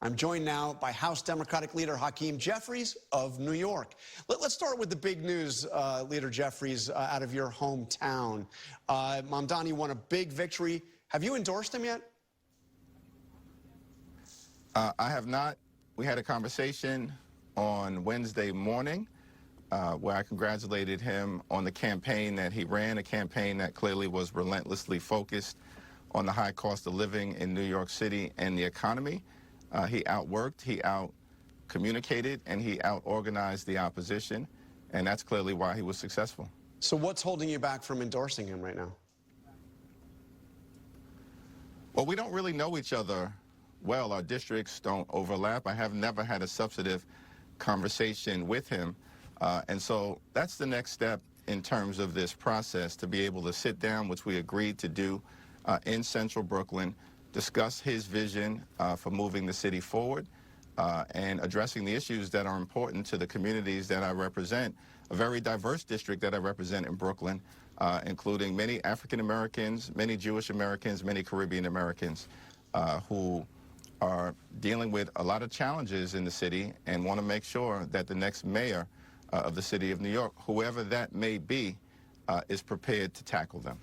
I'm joined now by House Democratic Leader Hakeem Jeffries of New York. Let's start with the big news, Leader Jeffries, out of your hometown. Mamdani won a big victory. Have you endorsed him yet? I have not. We had a conversation on Wednesday morning where I congratulated him on the campaign that he ran, a campaign that clearly was relentlessly focused on the high cost of living in New York City and the economy. He outworked, he out-communicated, and he out-organized the opposition, and that's clearly why he was successful. So what's holding you back from endorsing him right now? Well, we don't really know each other well. Our districts don't overlap. I have never had a substantive conversation with him, and so that's the next step in terms of this process, to be able to sit down, which we agreed to do in central Brooklyn, discuss his vision for moving the city forward and addressing the issues that are important to the communities that I represent, a very diverse district that I represent in Brooklyn, including many African Americans, many Jewish Americans, many Caribbean Americans who are dealing with a lot of challenges in the city and want to make sure that the next mayor of the city of New York, whoever that may be, is prepared to tackle them.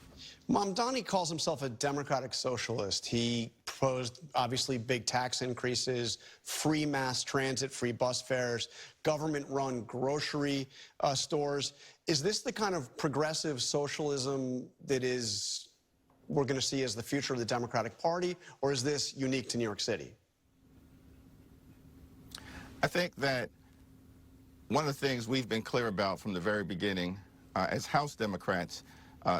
Mamdani calls himself a democratic socialist. He proposed, obviously, big tax increases, free mass transit, free bus fares, government-run grocery stores. Is this the kind of progressive socialism that we're going to see as the future of the Democratic Party, or is this unique to New York City? I think that one of the things we've been clear about from the very beginning as House Democrats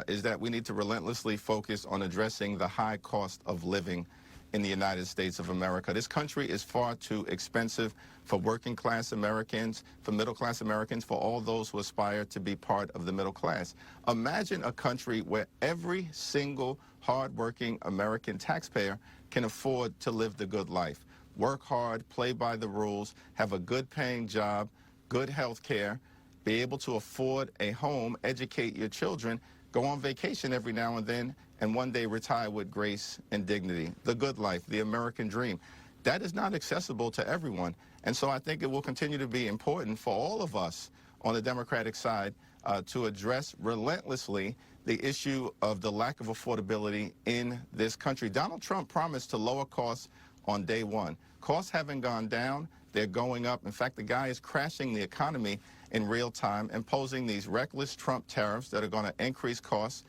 is that we need to relentlessly focus on addressing the high cost of living in the United States of America. This country is far too expensive for working class Americans, for middle class Americans, for all those who aspire to be part of the middle class. Imagine a country where every single hard-working American taxpayer can afford to live the good life, work hard, play by the rules, have a good paying job, good health care, be able to afford a home, educate your children, go on vacation every now and then, and one day retire with grace and dignity. The good life, the American dream. That is not accessible to everyone. And so I think it will continue to be important for all of us on the Democratic side to address relentlessly the issue of the lack of affordability in this country. Donald Trump promised to lower costs on day one. Costs haven't gone down, they're going up. In fact, the guy is crashing the economy in real time, imposing these reckless Trump tariffs that are going to increase costs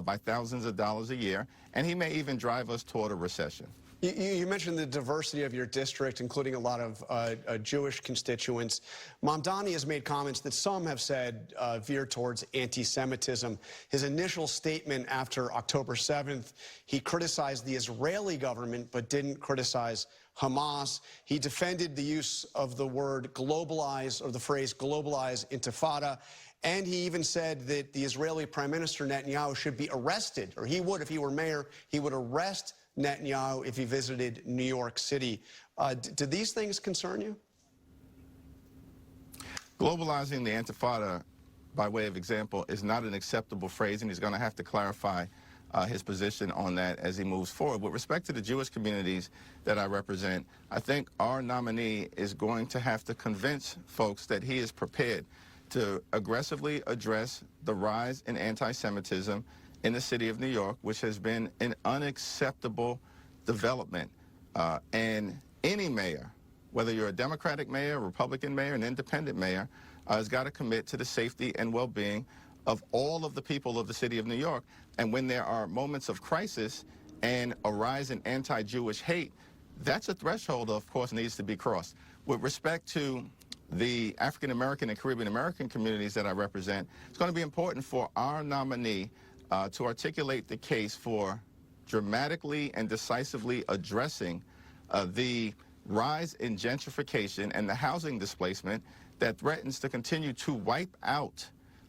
by thousands of dollars a year, and he may even drive us toward a recession. You mentioned the diversity of your district, including a lot of Jewish constituents. Mamdani has made comments that some have said veer towards anti-Semitism. His initial statement after October 7th, he criticized the Israeli government but didn't criticize Hamas. He defended the use of the word globalize, or the phrase globalize intifada. And he even said that the Israeli Prime Minister Netanyahu should be arrested, or he would, if he were mayor, he would arrest Netanyahu if he visited New York City. Do these things concern you? Globalizing the intifada, by way of example, is not an acceptable phrase, and he's going to have to clarify his position on that as he moves forward. With respect to the Jewish communities that I represent, I think our nominee is going to have to convince folks that he is prepared to aggressively address the rise in anti-Semitism in the city of New York, which has been an unacceptable development. And any mayor, whether you're a Democratic mayor, a Republican mayor, an independent mayor, has got to commit to the safety and well-being of all of the people of the city of New York. And when there are moments of crisis and a rise in anti-Jewish hate, that's a threshold, of course, needs to be crossed. With respect to the African American and Caribbean American communities that I represent, it's going to be important for our nominee to articulate the case for dramatically and decisively addressing the rise in gentrification and the housing displacement that threatens to continue to wipe out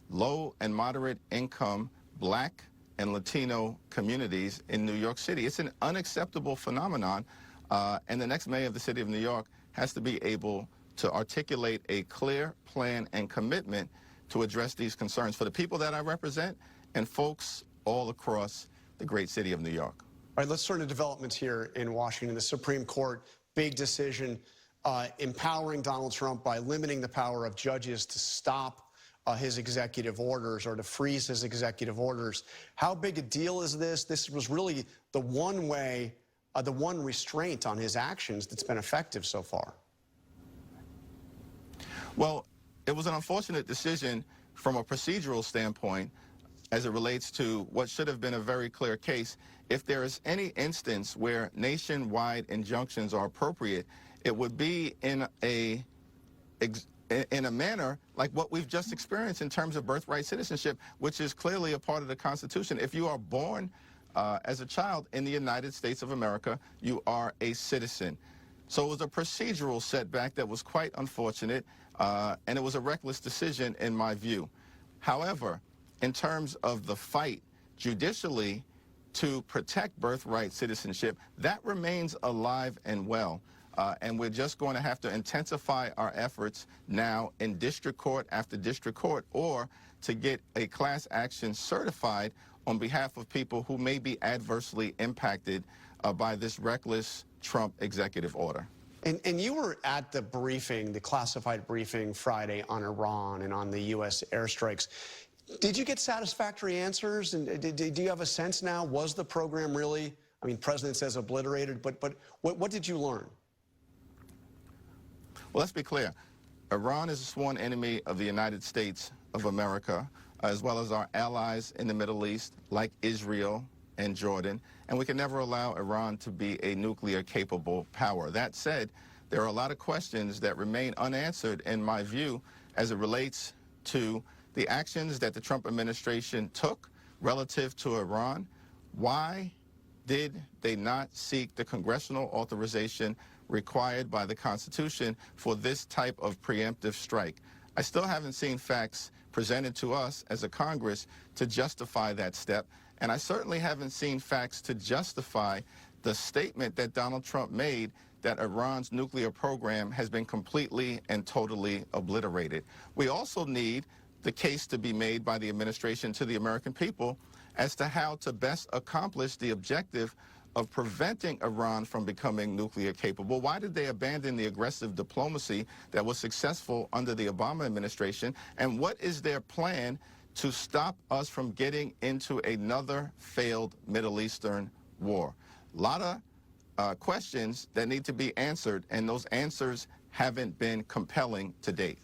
low and moderate income Black and Latino communities in New York City. It's an unacceptable phenomenon, and the next mayor of the city of New York has to be able to articulate a clear plan and commitment to address these concerns for the people that I represent and folks all across the great city of New York. All right, let's turn to developments here in Washington. The Supreme Court big decision, empowering Donald Trump by limiting the power of judges to stop his executive orders or to freeze his executive orders. How big a deal is this? This was really the one way, the one restraint on his actions that's been effective so far. Well, it was an unfortunate decision from a procedural standpoint as it relates to what should have been a very clear case. If there is any instance where nationwide injunctions are appropriate, it would be in a manner like what we've just experienced in terms of birthright citizenship, which is clearly a part of the Constitution. If you are born as a child in the United States of America, you are a citizen. So it was a procedural setback that was quite unfortunate, and it was a reckless decision in my view. However, in terms of the fight judicially to protect birthright citizenship, that remains alive and well. And we're just going to have to intensify our efforts now in district court after district court, or to get a class action certified on behalf of people who may be adversely impacted by this reckless Trump executive order. And you were at the briefing, the classified briefing Friday on Iran and on the U.S. airstrikes. Did you get satisfactory answers? And do you have a sense now, was the program really, I mean, President says obliterated, but what did you learn? Well, let's be clear. Iran is a sworn enemy of the United States of America, as well as our allies in the Middle East, like Israel and Jordan, and we can never allow Iran to be a nuclear-capable power. That said, there are a lot of questions that remain unanswered, in my view, as it relates to the actions that the Trump administration took relative to Iran. Why did they not seek the congressional authorization required by the Constitution for this type of preemptive strike? I still haven't seen facts presented to us as a Congress to justify that step, and I certainly haven't seen facts to justify the statement that Donald Trump made that Iran's nuclear program has been completely and totally obliterated. We also need the case to be made by the administration to the American people as to how to best accomplish the objective of preventing Iran from becoming nuclear capable. Why did they abandon the aggressive diplomacy that was successful under the Obama administration? And what is their plan to stop us from getting into another failed Middle Eastern war? A lot of questions that need to be answered, and those answers haven't been compelling to date.